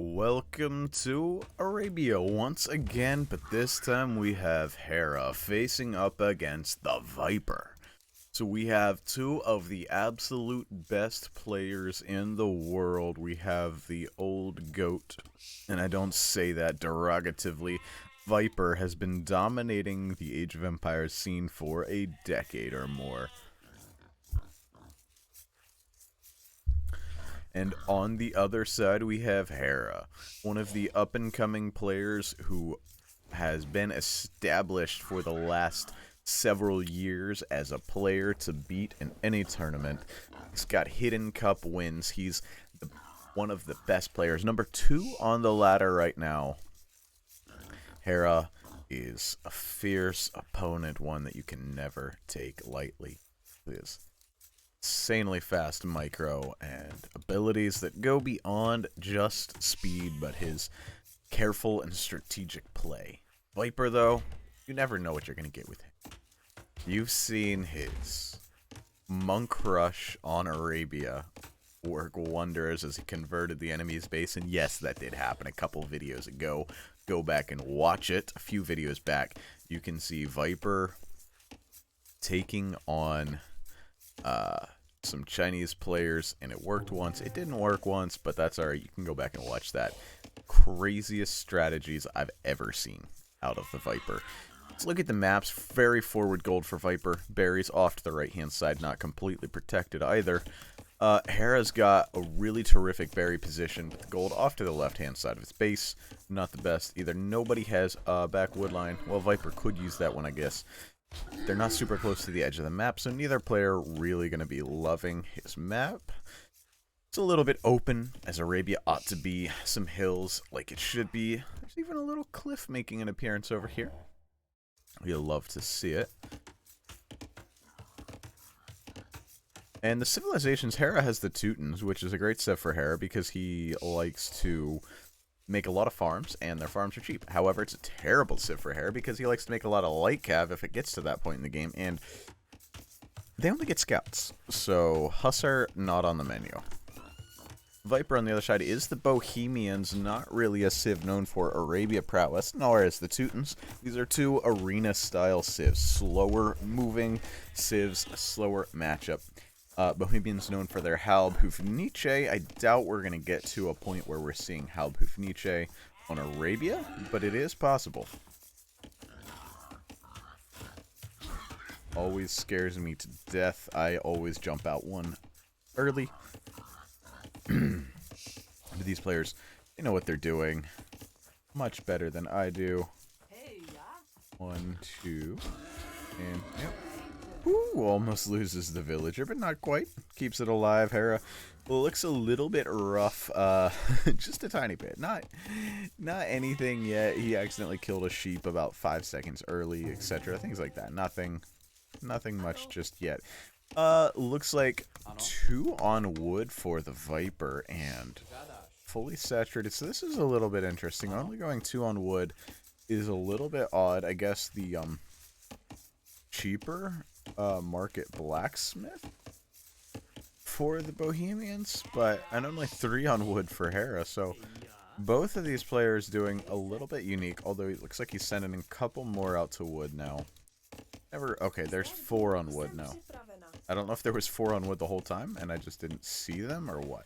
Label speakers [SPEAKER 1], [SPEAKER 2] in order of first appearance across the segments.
[SPEAKER 1] Welcome to Arabia once again, but this time we have Hera facing up against the Viper. So we have two of the absolute best players in the world. We have the old GOAT, and I don't say that derogatively. Viper has been dominating the Age of Empires scene for a decade or more. And on the other side, we have Hera, one of the up-and-coming players who has been established for the last several years as a player to beat in any tournament. He's got hidden cup wins. He's one of the best players. Number 2 on the ladder right now. Hera is a fierce opponent, one that you can never take lightly. It is insanely fast micro and abilities that go beyond just speed, but his careful and strategic play. Viper, though, you never know what you're going to get with him. You've seen his Monk Rush on Arabia work wonders as he converted the enemy's base, and yes, that did happen a couple videos ago. Go back and watch it. A few videos back, you can see Viper taking on some Chinese players, and it worked once. It didn't work once, but that's alright. You can go back and watch that. Craziest strategies I've ever seen out of the Viper. Let's look at the maps. Very forward gold for Viper. Berries off to the right-hand side, not completely protected either. Hera's got a really terrific berry position, with the gold off to the left-hand side of its base. Not the best either. Nobody has back wood line. Well, Viper could use that one, I guess. They're not super close to the edge of the map, so neither player really going to be loving his map. It's a little bit open, as Arabia ought to be. Some hills, like it should be. There's even a little cliff making an appearance over here. You'll love to see it. And the civilizations, Hera has the Teutons, which is a great set for Hera because he likes to make a lot of farms, and their farms are cheap. However, it's a terrible civ for Hera because he likes to make a lot of light cav if it gets to that point in the game, and they only get scouts. So, Hussar, not on the menu. Viper, on the other side, is the Bohemians, not really a civ known for Arabia prowess, nor is the Teutons. These are two arena-style civs, slower moving civs, a slower matchup. Bohemians known for their Halb-Hufnice. I doubt we're going to get to a point where we're seeing Halb-Hufnice on Arabia, but it is possible. Always scares me to death. I always jump out one early. But these players, they know what they're doing much better than I do. 1, 2, and yep. Ooh, almost loses the villager, but not quite. Keeps it alive. Hera looks a little bit rough, just a tiny bit. Not anything yet. He accidentally killed a sheep about 5 seconds early, etc. Things like that. Nothing much just yet. Looks like 2 on wood for the Viper and fully saturated. So this is a little bit interesting. Only going 2 on wood is a little bit odd. I guess the cheaper market blacksmith for the Bohemians, but and only 3 on wood for Hera. So both of these players doing a little bit unique, although it looks like he's sending a couple more out to wood now. Okay, there's 4 on wood now. I don't know if there was 4 on wood the whole time and I just didn't see them or what.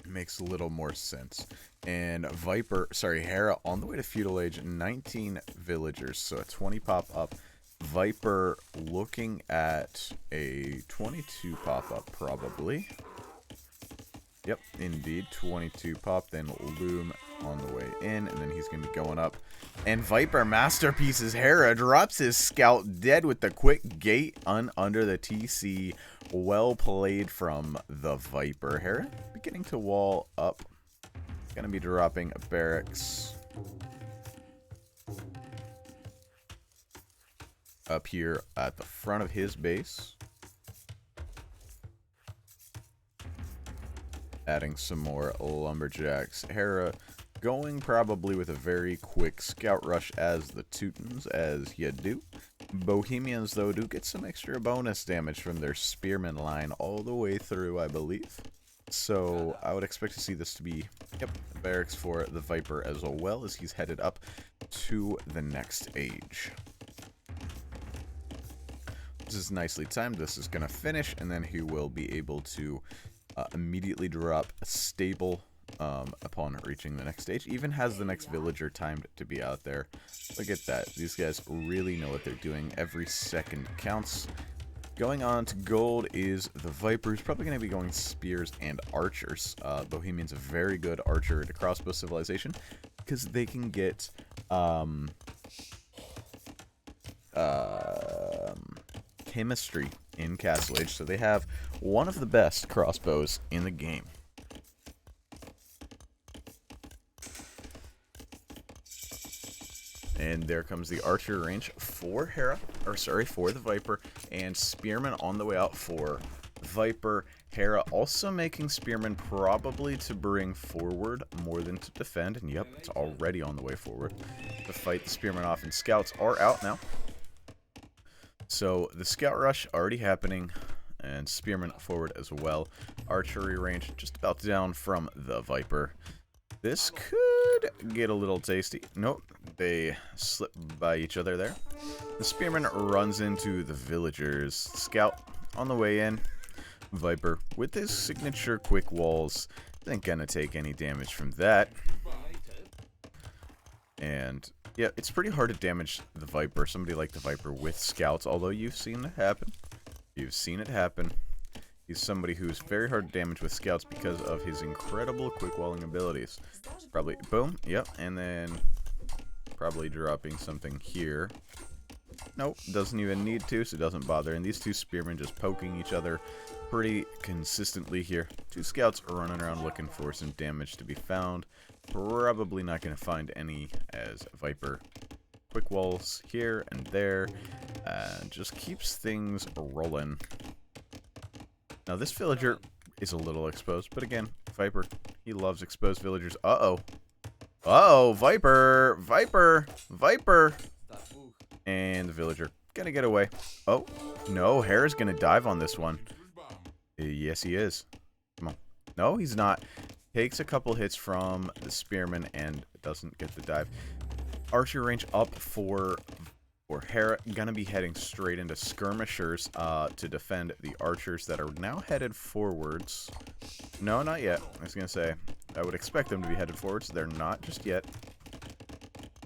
[SPEAKER 1] Makes a little more sense. And Hera on the way to Feudal Age, 19 villagers, so a 20 pop up. Viper looking at a 22 pop up probably. Yep, indeed, 22 pop, then Loom on the way in, and then he's going to be going up. And Viper masterpieces Hera, drops his scout dead with the quick gate under the TC. Well played from the Viper. Hera beginning to wall up. Going to be dropping barracks up here at the front of his base. Adding some more lumberjacks. Hera going probably with a very quick scout rush as the Teutons, as you do. Bohemians, though, do get some extra bonus damage from their spearman line all the way through, I believe. So I would expect to see this to be, yep, barracks for the Viper as well as he's headed up to the next age. This is nicely timed. This is going to finish, and then he will be able to immediately drop a stable upon reaching the next stage. Even has the next villager timed to be out there. Look at that. These guys really know what they're doing. Every second counts. Going on to gold is the Vipers. Probably going to be going spears and archers. Bohemian's a very good archer to crossbow civilization because they can get chemistry in Castle Age, so they have one of the best crossbows in the game. And there comes the archer range for Hera, or sorry, for the Viper, and Spearman on the way out for Viper. Hera also making Spearman probably to bring forward more than to defend, and yep, it's already on the way forward to fight the Spearman off, and scouts are out now. So the scout rush already happening, and Spearman forward as well. Archery range just about down from the Viper. This could get a little tasty. Nope, they slip by each other there. The Spearman runs into the villagers. Scout on the way in. Viper with his signature quick walls. Isn't gonna take any damage from that. And yeah, it's pretty hard to damage the Viper. Somebody like the Viper with scouts, although you've seen it happen. You've seen it happen. He's somebody who's very hard to damage with scouts because of his incredible quick walling abilities. Probably, boom, yep, and then probably dropping something here. Nope, doesn't even need to, so it doesn't bother. And these two spearmen just poking each other pretty consistently here. Two scouts are running around looking for some damage to be found. Probably not going to find any as Viper quick walls here and there. Just keeps things rolling. Now this villager is a little exposed, but again, Viper, he loves exposed villagers. Uh-oh. Uh-oh, Viper! Viper! Viper! And the villager gonna get away. Oh, no, Hera's gonna dive on this one. Yes, he is. Come on. No, he's not. Takes a couple hits from the spearman and doesn't get the dive. Archer range up for Hera. Gonna be heading straight into skirmishers to defend the archers that are now headed forwards. No, not yet. I was gonna say, I would expect them to be headed forwards. They're not just yet.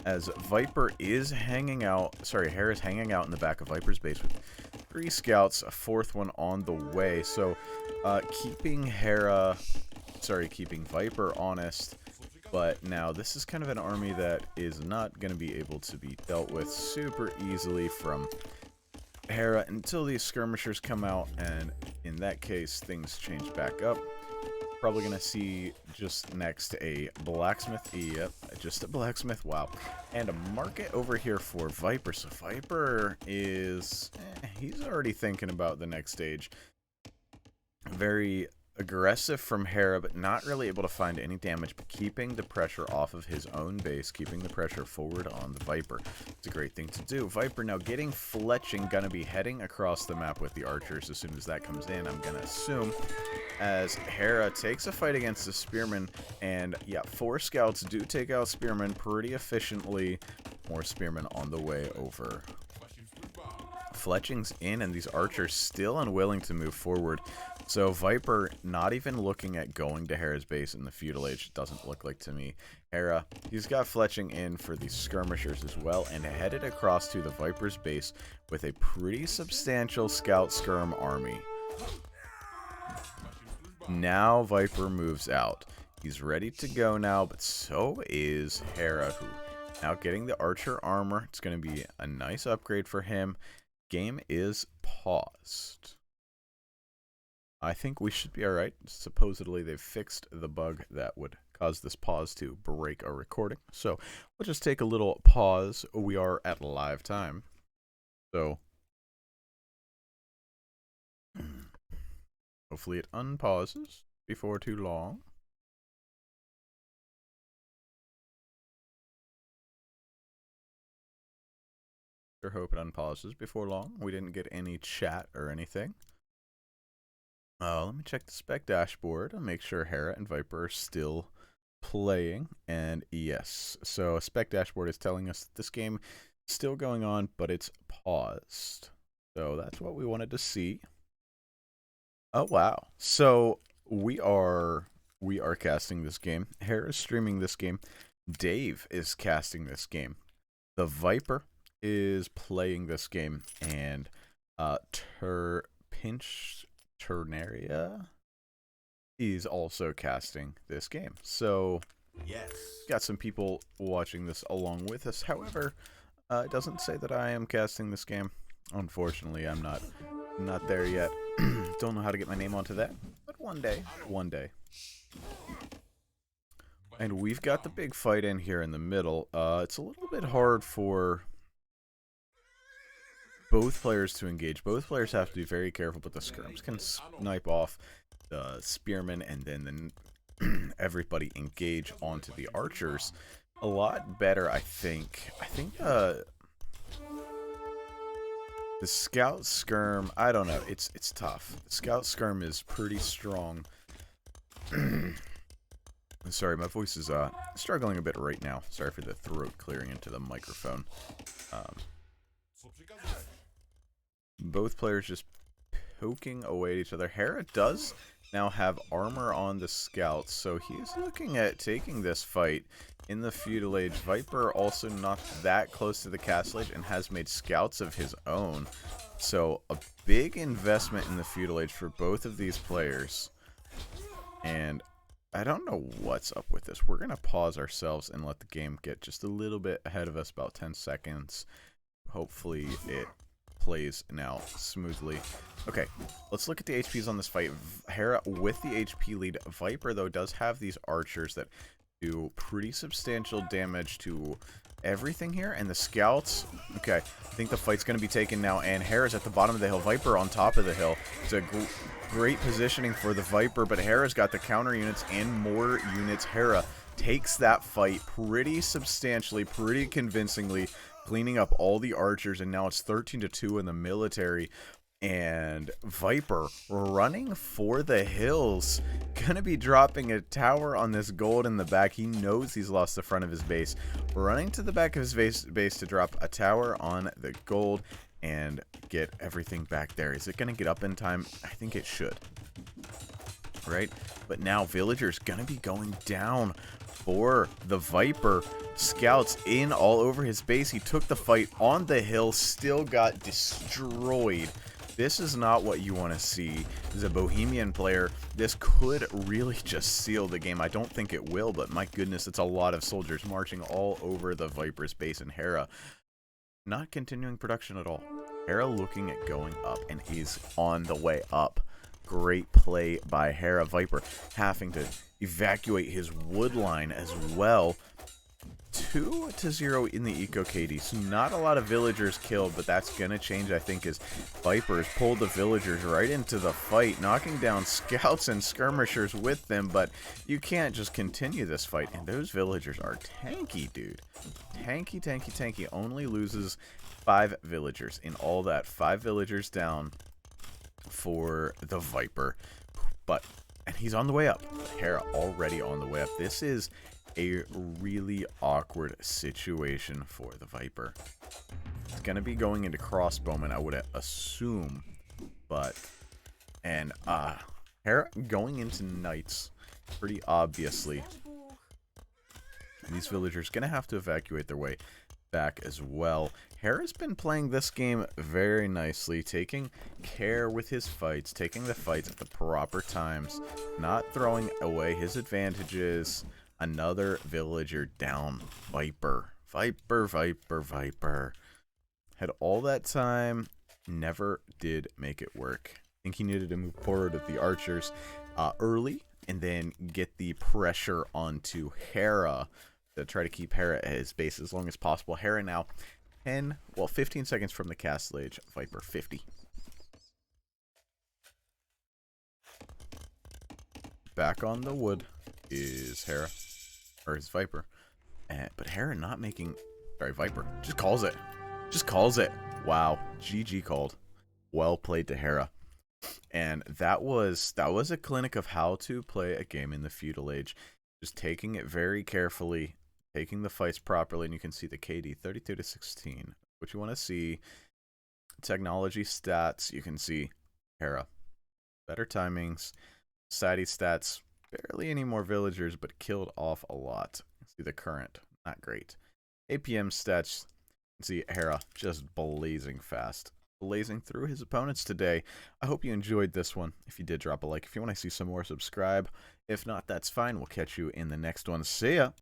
[SPEAKER 1] As Viper is hanging out, sorry, Hera's hanging out in the back of Viper's base with 3 scouts, a 4th one on the way. So, keeping Viper honest. But now, this is kind of an army that is not going to be able to be dealt with super easily from Hera until these skirmishers come out, and in that case, things change back up. Probably going to see just next a blacksmith. Yep, just a blacksmith. Wow. And a market over here for Viper. So Viper is, he's already thinking about the next stage. Very aggressive from Hera, but not really able to find any damage, but keeping the pressure off of his own base, keeping the pressure forward on the Viper. It's a great thing to do. Viper now getting fletching, gonna be heading across the map with the archers as soon as that comes in, I'm gonna assume, as Hera takes a fight against the spearmen, and yeah, 4 scouts do take out spearmen pretty efficiently. More spearmen on the way over. Fletching's in, and these archers still unwilling to move forward. So Viper not even looking at going to Hera's base in the Feudal Age. Doesn't look like to me. Hera, he's got Fletching in for these skirmishers as well, and headed across to the Viper's base with a pretty substantial scout skirm army. Now Viper moves out. He's ready to go now, but so is Hera, who now getting the archer armor. It's going to be a nice upgrade for him. Game is paused. I think we should be alright. Supposedly they've fixed the bug that would cause this pause to break our recording. So we'll just take a little pause. We are at live time. So hopefully it unpauses before too long. I hope it unpauses before long. We didn't get any chat or anything. Let me check the spec dashboard and make sure Hera and Viper are still playing. And yes, so a spec dashboard is telling us that this game is still going on, but it's paused. So that's what we wanted to see. Oh wow! So we are casting this game. Hera is streaming this game. Dave is casting this game. The Viper is playing this game, and Ternaria is also casting this game. So
[SPEAKER 2] Yes.
[SPEAKER 1] got some people watching this along with us. However, it doesn't say that I am casting this game. Unfortunately, I'm not there yet. Don't know how to get my name onto that, but one day. And we've got the big fight in here in the middle. It's a little bit hard for both players to engage. Both players have to be very careful, but the skirms can snipe off the spearmen, and then everybody engage onto the archers a lot better, I think. The scout skirm, I don't know. It's tough. The scout skirm is pretty strong. Sorry, my voice is struggling a bit right now. Sorry for the throat clearing into the microphone. Both players just poking away at each other. Hera does now have armor on the scouts, so he's looking at taking this fight in the Feudal Age. Viper also not that close to the Castle Age and has made scouts of his own. So a big investment in the Feudal Age for both of these players. And I don't know what's up with this. We're going to pause ourselves and let the game get just a little bit ahead of us, about 10 seconds. Hopefully it plays now smoothly. Okay, let's look at the HPs on this fight. Hera with the HP lead. Viper, though, does have these archers that do pretty substantial damage to everything here. And the scouts, okay, I think the fight's going to be taken now. And Hera's at the bottom of the hill. Viper on top of the hill. It's a great positioning for the Viper, but Hera's got the counter units and more units. Hera takes that fight pretty substantially, pretty convincingly, cleaning up all the archers, and now it's 13-2 in the military. And Viper running for the hills, gonna be dropping a tower on this gold in the back. He knows he's lost the front of his base, running to the back of his base to drop a tower on the gold and get everything back there. Is it gonna get up in time? I think it should, right? But now villagers gonna be going down for the Viper. Scouts in all over his base. He took the fight on the hill, still got destroyed. This is not what you want to see as a Bohemian player. This could really just seal the game. I don't think it will, but my goodness, it's a lot of soldiers marching all over the Viper's base, and Hera not continuing production at all. Hera looking at going up, and he's on the way up. Great play by Hera. Viper having to evacuate his wood line as well. 2-0 in the Eco KD. So not a lot of villagers killed, but that's going to change, I think, as Vipers pulled the villagers right into the fight, knocking down scouts and skirmishers with them. But you can't just continue this fight. And those villagers are tanky, dude. Tanky, tanky, tanky. Only loses 5 villagers in all that. 5 villagers down for the Viper. And he's on the way up. Hera already on the way up. This is a really awkward situation for the Viper. It's going to be going into crossbowmen, I would assume. And Hera going into knights, pretty obviously. These villagers going to have to evacuate their way back as well. Hera's been playing this game very nicely, taking care with his fights, taking the fights at the proper times, not throwing away his advantages. Another villager down. Viper. Had all that time, never did make it work. I think he needed to move forward with the archers early, and then get the pressure onto Hera to try to keep Hera at his base as long as possible. Hera now 15 seconds from the Castle Age. Viper 50. Back on the wood is Hera, or his Viper, but Hera not making. Sorry, Viper just calls it. Wow, GG called. Well played to Hera. And that was a clinic of how to play a game in the feudal age. Just taking it very carefully, taking the fights properly, and you can see the KD 32 to 16. What you want to see, technology stats, you can see Hera. Better timings, society stats, barely any more villagers, but killed off a lot. See the current, not great. APM stats, see Hera just blazing fast, blazing through his opponents today. I hope you enjoyed this one. If you did, drop a like. If you want to see some more, subscribe. If not, that's fine. We'll catch you in the next one. See ya.